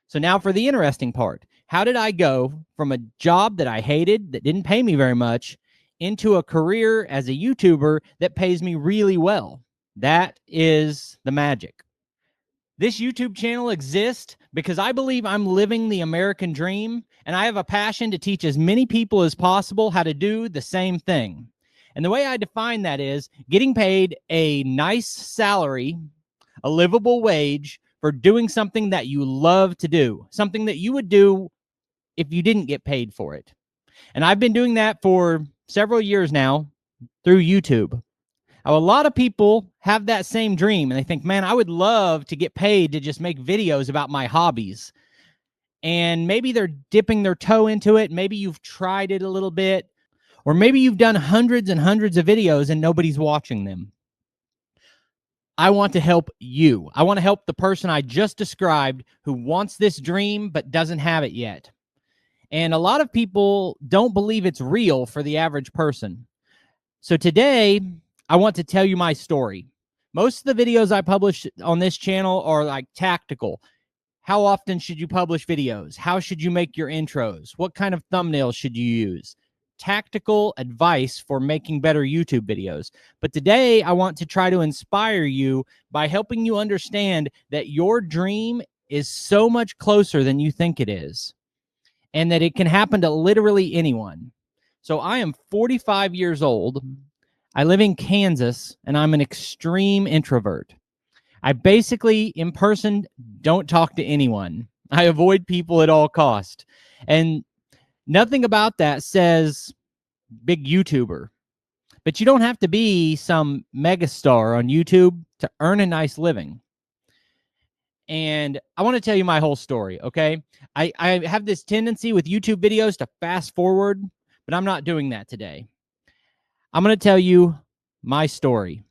So now for the interesting part. How did I go from a job that I hated, that didn't pay me very much, into a career as a YouTuber that pays me really well? That is the magic. This YouTube channel exists because I believe I'm living the American dream, and I have a passion to teach as many people as possible how to do the same thing. And the way I define that is getting paid a nice salary, a livable wage for doing something that you love to do, something that you would do if you didn't get paid for it. And I've been doing that for several years now through YouTube. Now, a lot of people have that same dream, and they think, man, I would love to get paid to just make videos about my hobbies. And maybe they're dipping their toe into it. Maybe you've tried it a little bit, or maybe you've done hundreds and hundreds of videos and nobody's watching them. I want to help you. I want to help the person I just described who wants this dream but doesn't have it yet. And a lot of people don't believe it's real for the average person. So today, I want to tell you my story. Most of the videos I publish on this channel are like tactical. How often should you publish videos? How should you make your intros? What kind of thumbnails should you use? Tactical advice for making better YouTube videos. But today, I want to try to inspire you by helping you understand that your dream is so much closer than you think it is, and that it can happen to literally anyone. So I am 45 years old. I live in Kansas, and I'm an extreme introvert. I basically, in person, don't talk to anyone. I avoid people at all costs. And nothing about that says big YouTuber. But you don't have to be some megastar on YouTube to earn a nice living. And I want to tell you my whole story, okay? I have this tendency with YouTube videos to fast forward, but I'm not doing that today. I'm going to tell you my story.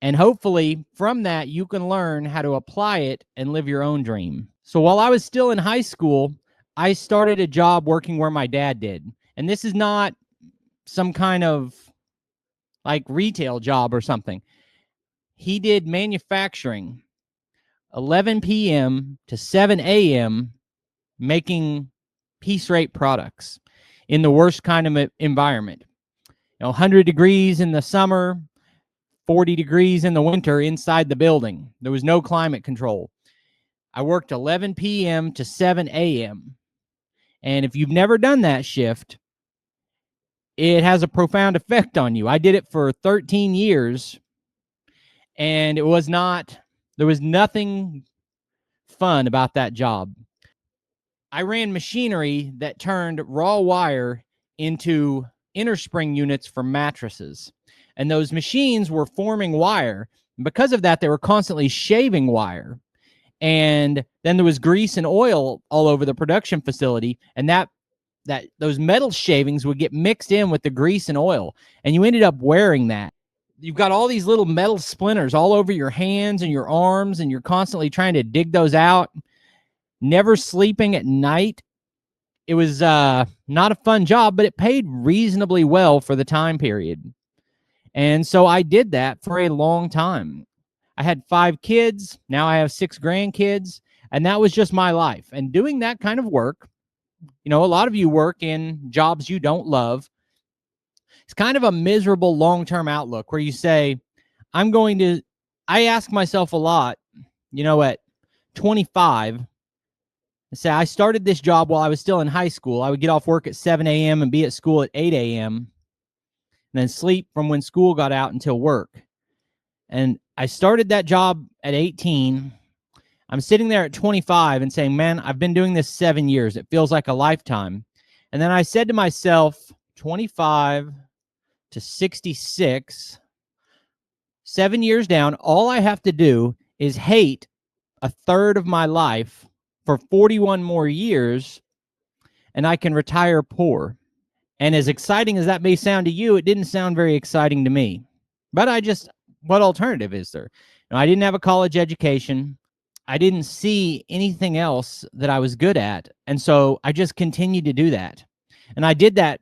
And hopefully from that, you can learn how to apply it and live your own dream. So while I was still in high school, I started a job working where my dad did. And this is not some kind of like retail job or something. He did manufacturing, 11 p.m. to 7 a.m., making piece rate products in the worst kind of environment. 100 degrees in the summer, 40 degrees in the winter inside the building. There was no climate control. I worked 11 p.m. to 7 a.m. And if you've never done that shift, it has a profound effect on you. I did it for 13 years, and there was nothing fun about that job. I ran machinery that turned raw wire into inner spring units for mattresses. And those machines were forming wire. And because of that, they were constantly shaving wire. And then there was grease and oil all over the production facility. And those metal shavings would get mixed in with the grease and oil. And you ended up wearing that. You've got all these little metal splinters all over your hands and your arms, and you're constantly trying to dig those out. Never sleeping at night. It was not a fun job, but it paid reasonably well for the time period. And so I did that for a long time. I had 5 kids. Now I have 6 grandkids. And that was just my life. And doing that kind of work, a lot of you work in jobs you don't love. It's kind of a miserable long-term outlook where you say, I ask myself a lot, at 25, I say, I started this job while I was still in high school. I would get off work at 7 a.m. and be at school at 8 a.m. and then sleep from when school got out until work. And I started that job at 18. I'm sitting there at 25 and saying, man, I've been doing this 7 years. It feels like a lifetime. And then I said to myself, 25 to 66, 7 years down, all I have to do is hate a third of my life for 41 more years, and I can retire poor. And as exciting as that may sound to you, it didn't sound very exciting to me. But what alternative is there? I didn't have a college education. I didn't see anything else that I was good at. And so I just continued to do that. And I did that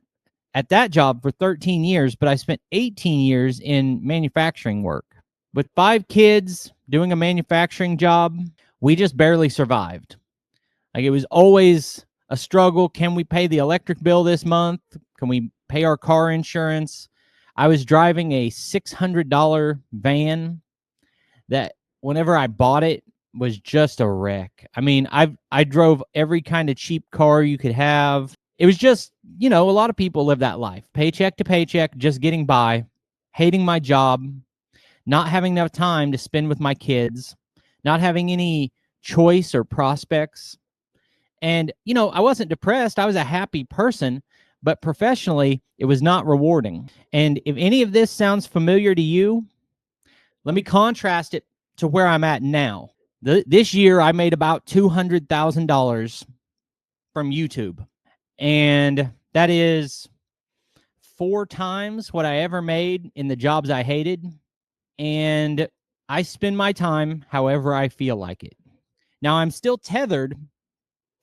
at that job for 13 years, but I spent 18 years in manufacturing work. With 5 kids doing a manufacturing job, we just barely survived. Like, it was always a struggle. Can we pay the electric bill this month? Can we pay our car insurance? I was driving a $600 van that whenever I bought it was just a wreck. I mean, I drove every kind of cheap car you could have. It was just, a lot of people live that life, paycheck to paycheck, just getting by, hating my job, not having enough time to spend with my kids, not having any choice or prospects. And, I wasn't depressed. I was a happy person, but professionally, it was not rewarding. And if any of this sounds familiar to you, let me contrast it to where I'm at now. This year, I made about $200,000 from YouTube. And that is 4 times what I ever made in the jobs I hated. And I spend my time however I feel like it. Now, I'm still tethered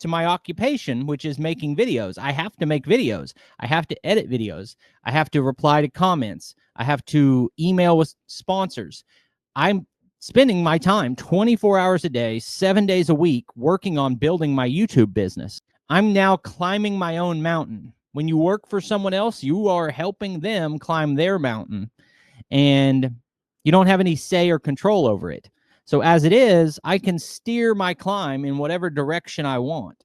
to my occupation, which is making videos. I have to make videos. I have to edit videos. I have to reply to comments. I have to email with sponsors. I'm spending my time 24 hours a day, 7 days a week, working on building my YouTube business. I'm now climbing my own mountain. When you work for someone else, you are helping them climb their mountain, and you don't have any say or control over it. So as it is, I can steer my climb in whatever direction I want,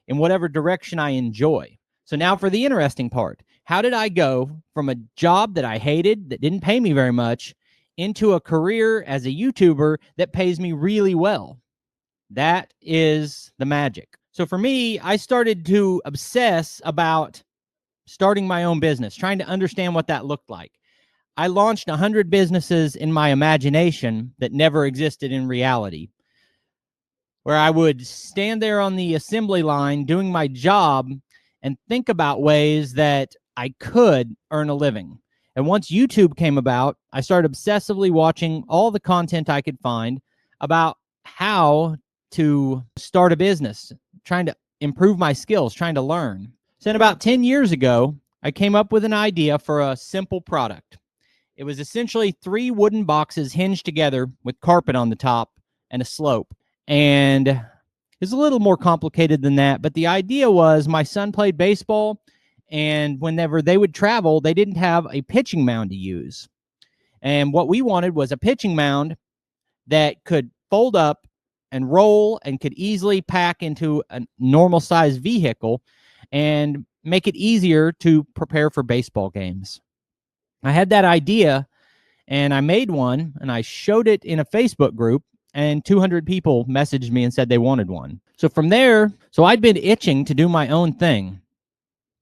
in whatever direction I enjoy. So now for the interesting part. How did I go from a job that I hated, that didn't pay me very much, into a career as a YouTuber that pays me really well? That is the magic. So for me, I started to obsess about starting my own business, trying to understand what that looked like. I launched 100 businesses in my imagination that never existed in reality, where I would stand there on the assembly line doing my job and think about ways that I could earn a living. And once YouTube came about, I started obsessively watching all the content I could find about how to start a business, trying to improve my skills, trying to learn. So then about 10 years ago, I came up with an idea for a simple product. It was essentially 3 wooden boxes hinged together with carpet on the top and a slope. And it's a little more complicated than that, but the idea was my son played baseball, and whenever they would travel, they didn't have a pitching mound to use. And what we wanted was a pitching mound that could fold up and roll and could easily pack into a normal-sized vehicle and make it easier to prepare for baseball games. I had that idea, and I made one, and I showed it in a Facebook group, and 200 people messaged me and said they wanted one. So from there, I'd been itching to do my own thing.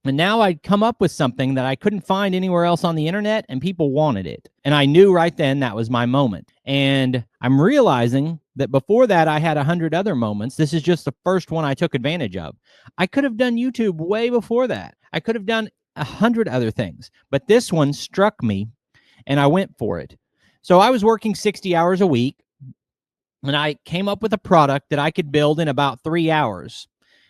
And now I'd come up with something that I couldn't find anywhere else on the internet, and people wanted it. And I knew right then that was my moment. And I'm realizing that before that, I had 100 other moments. This is just the first one I took advantage of. I could have done YouTube way before that. I could have done 100 other things, but this one struck me, and I went for it. So I was working 60 hours a week, and I came up with a product that I could build in about 3 hours.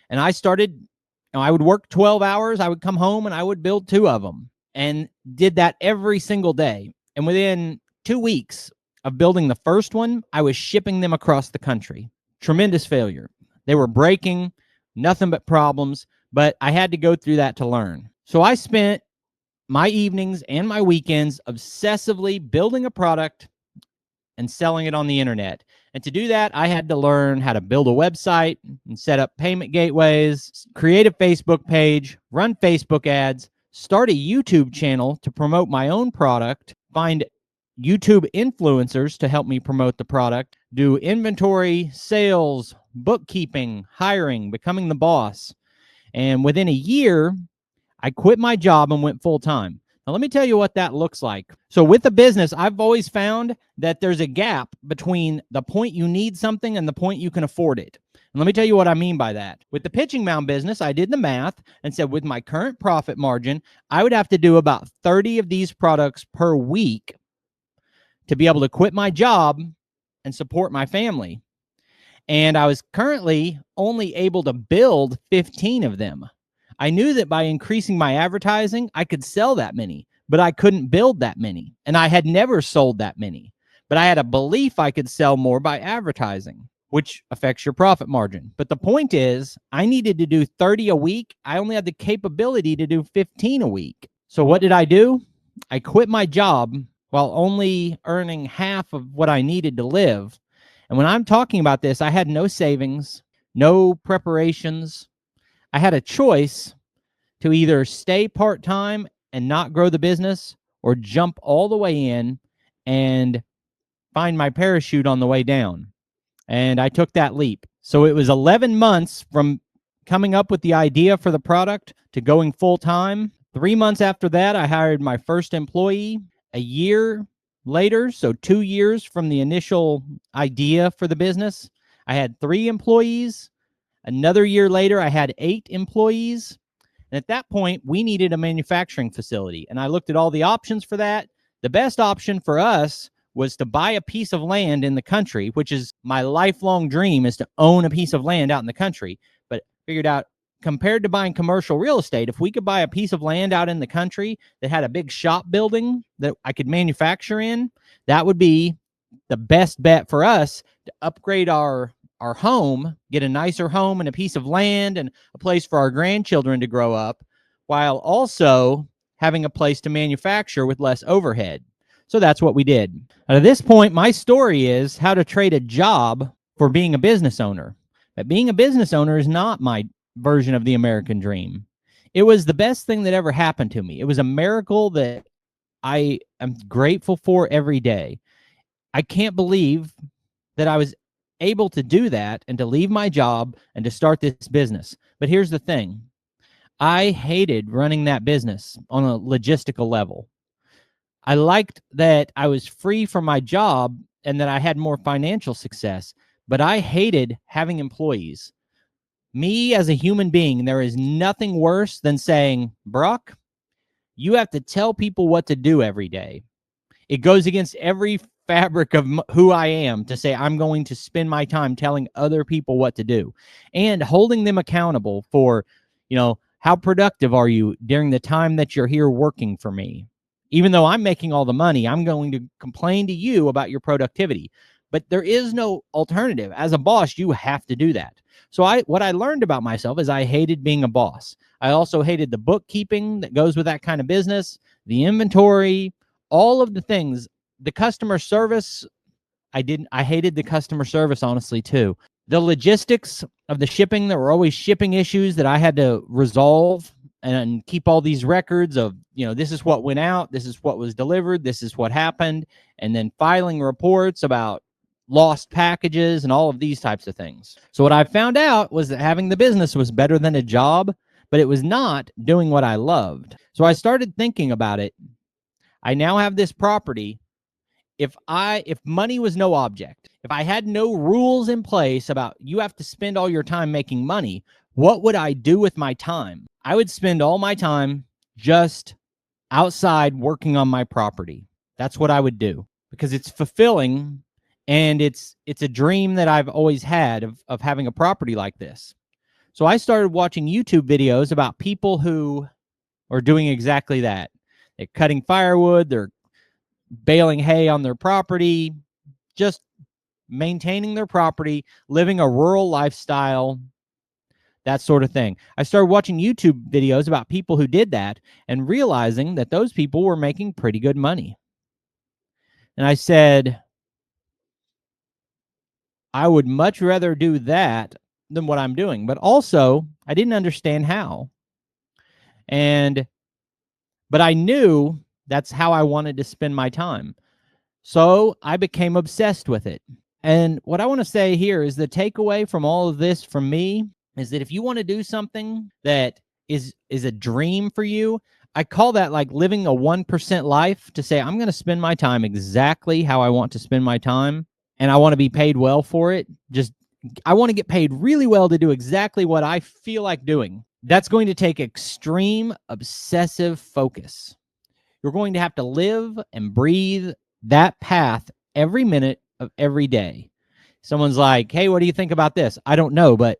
And I started, I would work 12 hours, I would come home, and I would build 2 of them, and did that every single day. And within 2 weeks of building the first one, I was shipping them across the country. Tremendous failure. They were breaking, nothing but problems, but I had to go through that to learn. So I spent my evenings and my weekends obsessively building a product and selling it on the internet. And to do that, I had to learn how to build a website and set up payment gateways, create a Facebook page, run Facebook ads, start a YouTube channel to promote my own product, find YouTube influencers to help me promote the product, do inventory, sales, bookkeeping, hiring, becoming the boss. And within a year, I quit my job and went full-time. Now, let me tell you what that looks like. So with a business, I've always found that there's a gap between the point you need something and the point you can afford it. And let me tell you what I mean by that. With the pitching mound business, I did the math and said with my current profit margin, I would have to do about 30 of these products per week to be able to quit my job and support my family. And I was currently only able to build 15 of them. I knew that by increasing my advertising, I could sell that many, but I couldn't build that many. And I had never sold that many, but I had a belief I could sell more by advertising. which affects your profit margin. But the point is, I needed to do 30 a week. I only had the capability to do 15 a week. So what did I do? I quit my job while only earning half of what I needed to live. And when I'm talking about this, I had no savings, no preparations. I had a choice to either stay part-time and not grow the business, or jump all the way in and find my parachute on the way down. And I took that leap. So it was 11 months from coming up with the idea for the product to going full-time. 3 months after that, I hired my first employee. A year later, so 2 years from the initial idea for the business, I had 3 employees. Another year later, I had 8 employees. And at that point, we needed a manufacturing facility. And I looked at all the options for that. The best option for us was to buy a piece of land in the country, which is my lifelong dream, is to own a piece of land out in the country. But figured out, compared to buying commercial real estate, if we could buy a piece of land out in the country that had a big shop building that I could manufacture in, that would be the best bet for us to upgrade our home, get a nicer home and a piece of land and a place for our grandchildren to grow up, while also having a place to manufacture with less overhead. So that's what we did. At this point, my story is how to trade a job for being a business owner. But being a business owner is not my version of the American dream. It was the best thing that ever happened to me. It was a miracle that I am grateful for every day. I can't believe that I was able to do that and to leave my job and to start this business. But here's the thing. I hated running that business on a logistical level. I liked that I was free from my job and that I had more financial success, but I hated having employees. Me as a human being, there is nothing worse than saying, Brock, you have to tell people what to do every day. It goes against every fabric of who I am to say I'm going to spend my time telling other people what to do and holding them accountable for, how productive are you during the time that you're here working for me? Even though I'm making all the money, I'm going to complain to you about your productivity. But there is no alternative. As a boss, you have to do that. So what I learned about myself is I hated being a boss. I also hated the bookkeeping that goes with that kind of business, the inventory, all of the things. The customer service, I hated the customer service, honestly, too. The logistics of the shipping, there were always shipping issues that I had to resolve and keep all these records of, this is what went out, this is what was delivered, this is what happened, and then filing reports about lost packages and all of these types of things. So what I found out was that having the business was better than a job, but it was not doing what I loved. So I started thinking about it. I now have this property. If money was no object, if I had no rules in place about you have to spend all your time making money, what would I do with my time? I would spend all my time just outside working on my property. That's what I would do because it's fulfilling and it's a dream that I've always had of having a property like this. So I started watching YouTube videos about people who are doing exactly that. They're cutting firewood, they're baling hay on their property, just maintaining their property, living a rural lifestyle, that sort of thing. I started watching YouTube videos about people who did that and realizing that those people were making pretty good money. And I said, I would much rather do that than what I'm doing. But also, I didn't understand how. But I knew that's how I wanted to spend my time. So I became obsessed with it. And what I want to say here is the takeaway from all of this from me is that if you want to do something that is a dream for you, I call that like living a 1% life, to say I'm going to spend my time exactly how I want to spend my time, and I want to be paid well for it. I want to get paid really well to do exactly what I feel like doing. That's going to take extreme obsessive focus. You're going to have to live and breathe that path every minute of every day. Someone's like, hey, what do you think about this? I don't know, but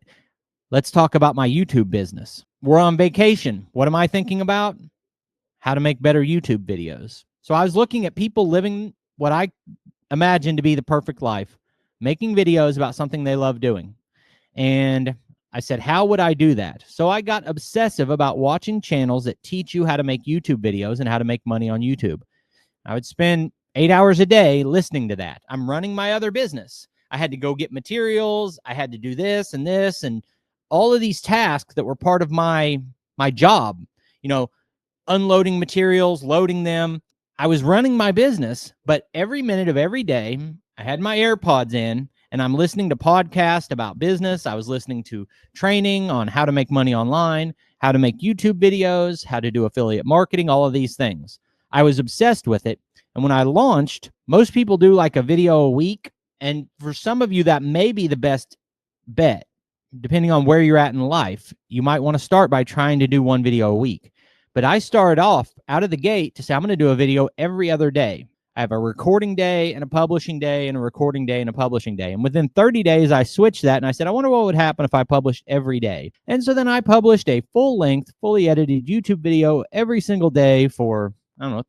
let's talk about my YouTube business. We're on vacation. What am I thinking about? How to make better YouTube videos. So I was looking at people living what I imagine to be the perfect life, making videos about something they love doing. And I said, how would I do that? So I got obsessive about watching channels that teach you how to make YouTube videos and how to make money on YouTube. I would spend 8 hours a day listening to that. I'm running my other business. I had to go get materials. I had to do this and all of these tasks that were part of my job, unloading materials, loading them. I was running my business, but every minute of every day, I had my AirPods in and I'm listening to podcasts about business. I was listening to training on how to make money online, how to make YouTube videos, how to do affiliate marketing, all of these things. I was obsessed with it. And when I launched, most people do like a video a week. And for some of you, that may be the best bet. Depending on where you're at in life, you might want to start by trying to do one video a week. But I started off out of the gate to say, I'm going to do a video every other day. I have a recording day and a publishing day and a recording day and a publishing day. And within 30 days, I switched that and I said, I wonder what would happen if I published every day. And so then I published a full-length, fully edited YouTube video every single day for,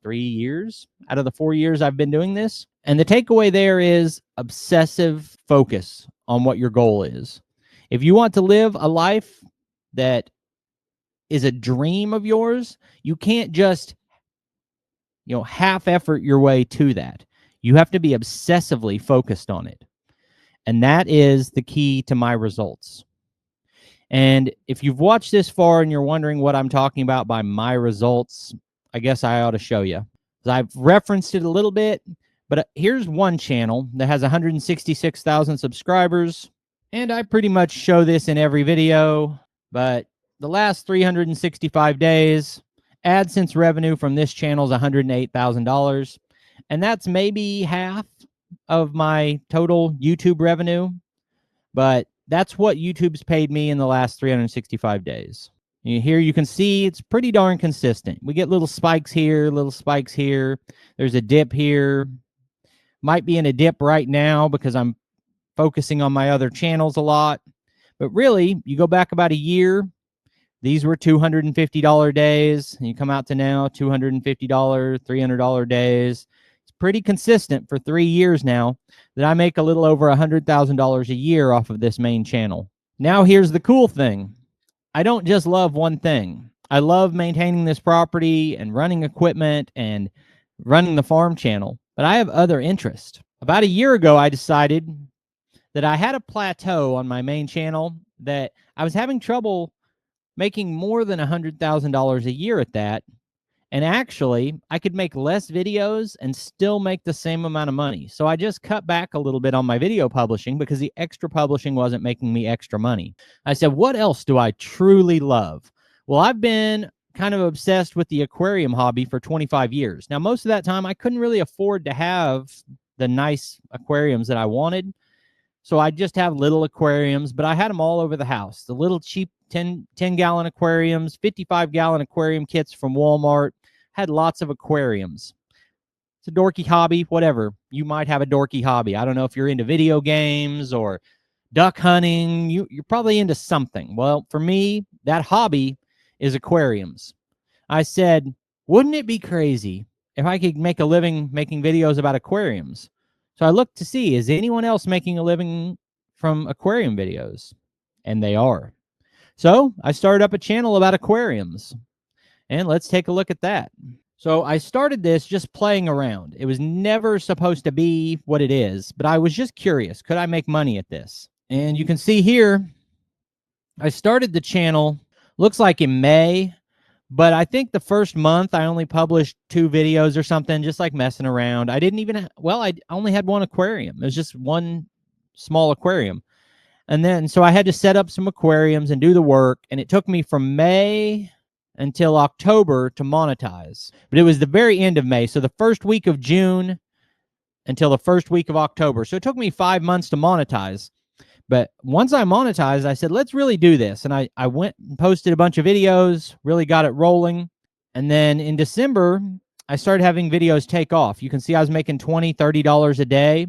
3 years out of the 4 years I've been doing this. And the takeaway there is obsessive focus on what your goal is. If you want to live a life that is a dream of yours, you can't just, half effort your way to that. You have to be obsessively focused on it. And that is the key to my results. And if you've watched this far and you're wondering what I'm talking about by my results, I guess I ought to show you. I've referenced it a little bit, but here's one channel that has 166,000 subscribers. And I pretty much show this in every video, but the last 365 days, AdSense revenue from this channel is $108,000. And that's maybe half of my total YouTube revenue, but that's what YouTube's paid me in the last 365 days. Here you can see it's pretty darn consistent. We get little spikes here, little spikes here. There's a dip here. Might be in a dip right now because I'm focusing on my other channels a lot. But really, you go back about a year, these were $250 days. And you come out to now, $250, $300 days. It's pretty consistent for 3 years now that I make a little over $100,000 a year off of this main channel. Now, here's the cool thing. I don't just love one thing. I love maintaining this property and running equipment and running the farm channel, but I have other interests. About a year ago, I decided that I had a plateau on my main channel, that I was having trouble making more than $100,000 a year at that. And actually, I could make less videos and still make the same amount of money. So I just cut back a little bit on my video publishing because the extra publishing wasn't making me extra money. I said, what else do I truly love? Well, I've been kind of obsessed with the aquarium hobby for 25 years. Now, most of that time, I couldn't really afford to have the nice aquariums that I wanted. So I just have little aquariums, but I had them all over the house. The little cheap 10-gallon aquariums, 55-gallon aquarium kits from Walmart. Had lots of aquariums. It's a dorky hobby, whatever. You might have a dorky hobby. I don't know if you're into video games or duck hunting. You're probably into something. Well, for me, that hobby is aquariums. I said, wouldn't it be crazy if I could make a living making videos about aquariums? So I looked to see, is anyone else making a living from aquarium videos? And they are. So I started up a channel about aquariums. And let's take a look at that. So I started this just playing around. It was never supposed to be what it is, but I was just curious. Could I make money at this? And you can see here, I started the channel, looks like in May, but I think the first month I only published 2 videos or something, just like messing around. I didn't even, I only had one aquarium. It was just one small aquarium. And then, so I had to set up some aquariums and do the work. And it took me from May until October to monetize. But it was the very end of May. So the first week of June until the first week of October. So it took me 5 months to monetize. But once I monetized, I said, let's really do this. And I went and posted a bunch of videos, really got it rolling. And then in December, I started having videos take off. You can see I was making $20, $30 a day.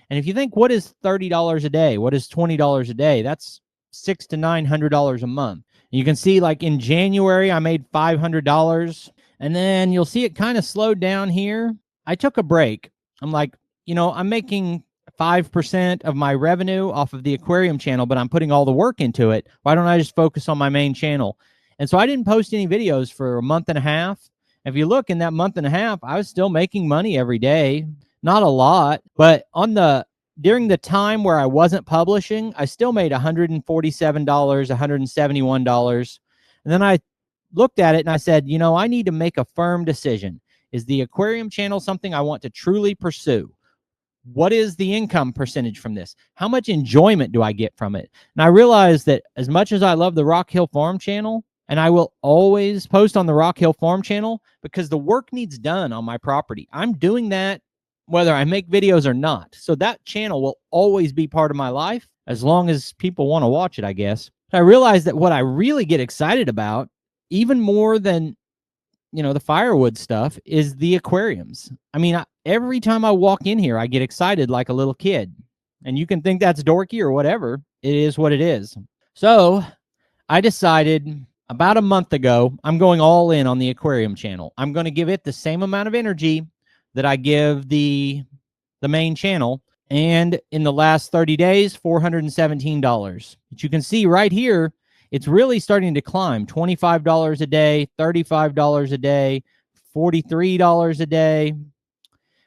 And if you think, what is $30 a day? What is $20 a day? That's $600 to $900 a month. You can see, like in January, I made $500. And then you'll see it kind of slowed down here. I took a break. I'm like, I'm making 5% of my revenue off of the aquarium channel, but I'm putting all the work into it. Why don't I just focus on my main channel? And so I didn't post any videos for a month and a half. If you look, in that month and a half, I was still making money every day. Not a lot, but during the time where I wasn't publishing, I still made $147, $171. And then I looked at it and I said, I need to make a firm decision. Is the aquarium channel something I want to truly pursue? What is the income percentage from this? How much enjoyment do I get from it? And I realized that as much as I love the Rock Hill Farm channel, and I will always post on the Rock Hill Farm channel because the work needs done on my property. I'm doing that whether I make videos or not. So that channel will always be part of my life as long as people want to watch it, I guess. I realized that what I really get excited about, even more than the firewood stuff, is the aquariums. I mean, every time I walk in here, I get excited like a little kid. And you can think that's dorky or whatever. It is what it is. So I decided about a month ago, I'm going all in on the aquarium channel. I'm going to give it the same amount of energy that I give the main channel. And in the last 30 days, $417. But you can see right here, it's really starting to climb. $25 a day, $35 a day, $43 a day.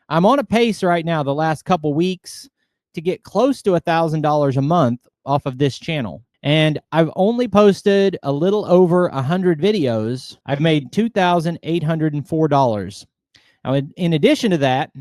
I'm on a pace right now, the last couple weeks, to get close to $1,000 a month off of this channel. And I've only posted a little over 100 videos. I've made $2,804. Now, in addition to that,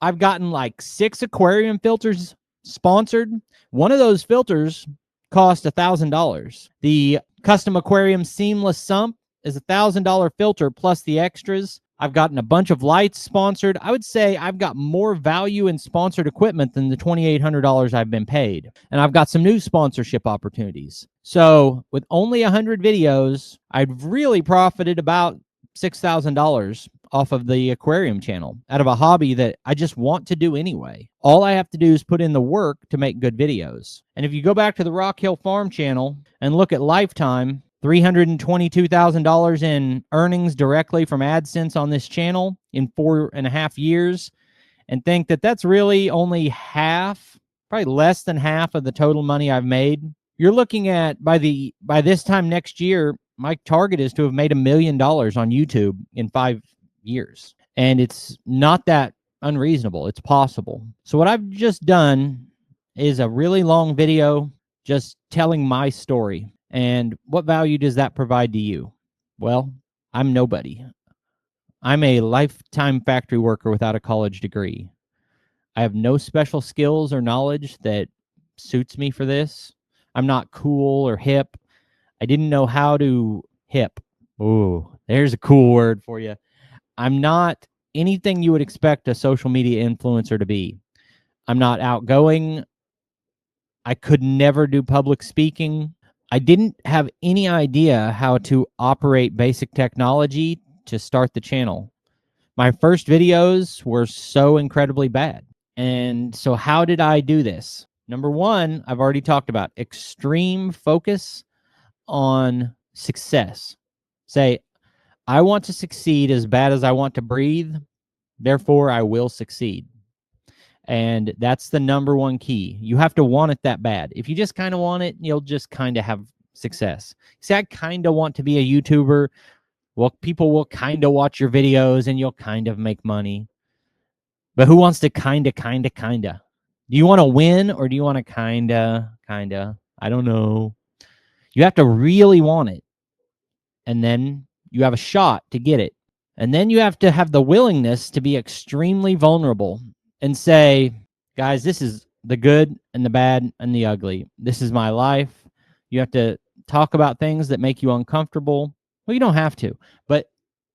I've gotten like 6 aquarium filters sponsored. One of those filters cost $1,000. The custom aquarium seamless sump is $1,000 filter plus the extras. I've gotten a bunch of lights sponsored. I would say I've got more value in sponsored equipment than the $2,800 I've been paid. And I've got some new sponsorship opportunities. So with only 100 videos, I've really profited about $6,000 off of the aquarium channel out of a hobby that I just want to do anyway. All I have to do is put in the work to make good videos. And if you go back to the Rock Hill Farm channel and look at lifetime, $322,000 in earnings directly from AdSense on this channel in 4.5 years, and think that that's really only half, probably less than half of the total money I've made. You're looking at by this time next year, my target is to have made $1 million on YouTube in 5 years. And it's not that unreasonable. It's possible. So what I've just done is a really long video just telling my story. And what value does that provide to you? Well, I'm nobody. I'm a lifetime factory worker without a college degree. I have no special skills or knowledge that suits me for this. I'm not cool or hip. I didn't know how to hip. Ooh, there's a cool word for you. I'm not anything you would expect a social media influencer to be. I'm not outgoing. I could never do public speaking. I didn't have any idea how to operate basic technology to start the channel. My first videos were so incredibly bad. And so how did I do this? Number one, I've already talked about extreme focus on success. Say, I want to succeed as bad as I want to breathe. Therefore, I will succeed. And that's the number one key. You have to want it that bad. If you just kind of want it, you'll just kind of have success. See, I kind of want to be a YouTuber. Well, people will kind of watch your videos and you'll kind of make money. But who wants to kind of? Do you want to win or do you want to kind of? I don't know. You have to really want it. And then you have a shot to get it. And then you have to have the willingness to be extremely vulnerable and say, guys, this is the good and the bad and the ugly. This is my life. You have to talk about things that make you uncomfortable. Well, you don't have to. But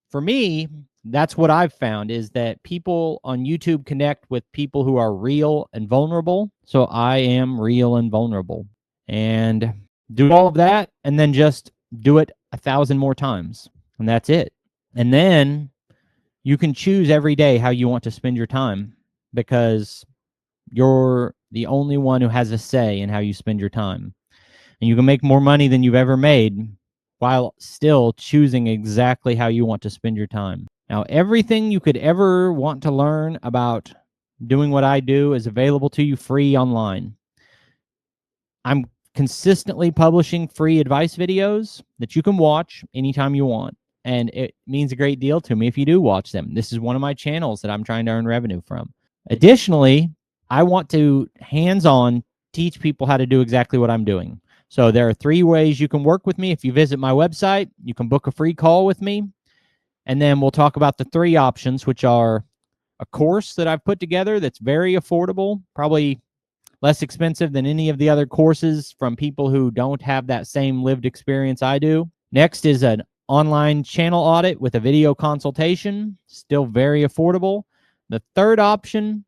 for me, that's what I've found is that people on YouTube connect with people who are real and vulnerable. So I am real and vulnerable. And do all of that and then just do it 1,000 more times. And that's it. And then you can choose every day how you want to spend your time because you're the only one who has a say in how you spend your time. And you can make more money than you've ever made while still choosing exactly how you want to spend your time. Now, everything you could ever want to learn about doing what I do is available to you free online. I'm consistently publishing free advice videos that you can watch anytime you want. And it means a great deal to me if you do watch them. This is one of my channels that I'm trying to earn revenue from. Additionally, I want to hands-on teach people how to do exactly what I'm doing. So there are 3 ways you can work with me. If you visit my website, you can book a free call with me. And then we'll talk about the 3 options, which are a course that I've put together that's very affordable, probably less expensive than any of the other courses from people who don't have that same lived experience I do. Next is an online channel audit with a video consultation, still very affordable. The 3rd option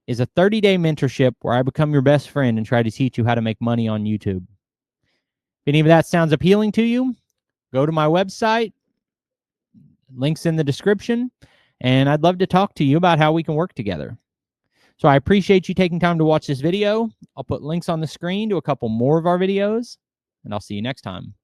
is a 30-day mentorship where I become your best friend and try to teach you how to make money on YouTube. If any of that sounds appealing to you, go to my website. Links in the description, and I'd love to talk to you about how we can work together. So I appreciate you taking time to watch this video. I'll put links on the screen to a couple more of our videos, and I'll see you next time.